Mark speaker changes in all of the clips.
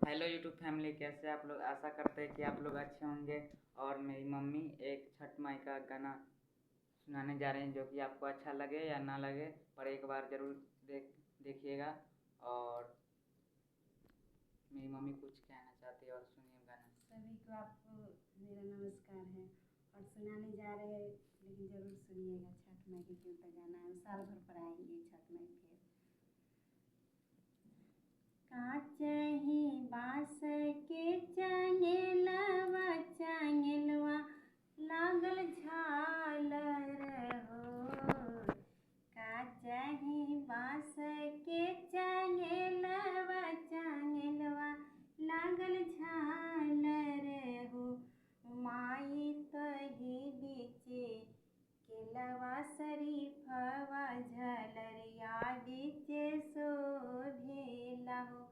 Speaker 1: Hello YouTube family, कैसे आप लोग। आशा करते हैं कि आप लोग अच्छे होंगे। और मेरी मम्मी एक छठ माई का गाना सुनाने जा रहे हैं, जो कि आपको अच्छा लगे या ना लगे, पर एक बार ज़रूर देखिएगा। और मेरी मम्मी कुछ कहना चाहती है, और सुनिए गाना।
Speaker 2: सभी को आपको मेरा नमस्कार है और सुनाने जा रहे हैं, लेकिन ज़रूर सुनिएगा। छठ माई के क्यों का गाना है, साल भर पर आएंगे छठ माई फिर। काचही बाँस के चंगेलवा चंगेलवा लागल झालर हो। काचही बाँस के चंगेलवा चंगेलवा लागल झालर हो। माई तही बीचे केलवा शरीफवा झलरिया बीचे शोभेला हो।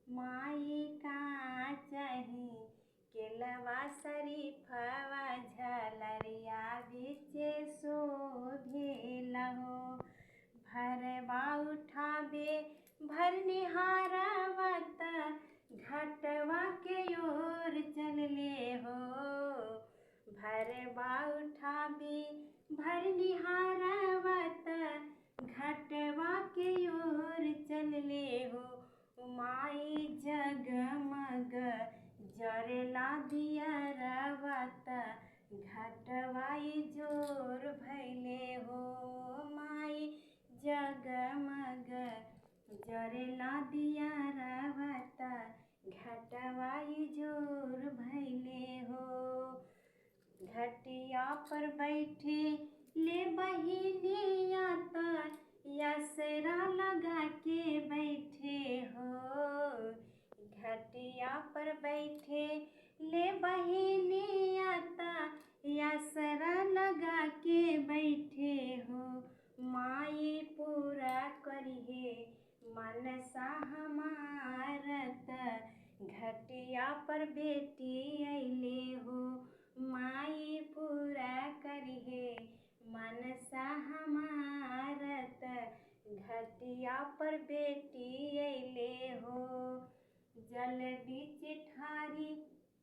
Speaker 2: माई का चाही केलवा शरीफवा झलरिया बीचे शोभेला हो। भरवा उठाबे भरनिहारवा घटवा के ओर चलले हो। भरवा उठाबे भरनिहारवा घटवा के ओर चलले हो। माई जगमग जरेला दियरवा घटवाई जोर भैले हो। माई जगमग जरेला दियरवा घटवाई जोर भैले हो। घटिया पर बैठे ले बहिनिया यसरा लगा के बैठे हो। घटिया पर बैठे ले बहिनिया यसरा लगा के बैठे हो। माई पूरा करिहे मनसा हमारत घटिया पर बेटी अइले हो। माई पूरा करिहे मनसा हमारत घटिया पर बेटी अइले हो। जल बीच ठारी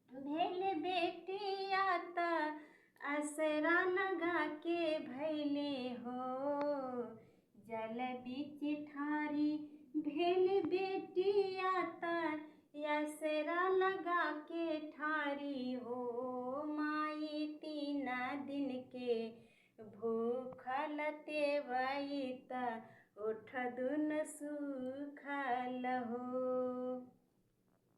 Speaker 2: भेल बेटिया असरा लगा के भैले हो। जल बीच ठारी भेल बेटिया असरा लगा के ठारी हो। माई 3 दिन के भूखल तेवई उठ दुन सूत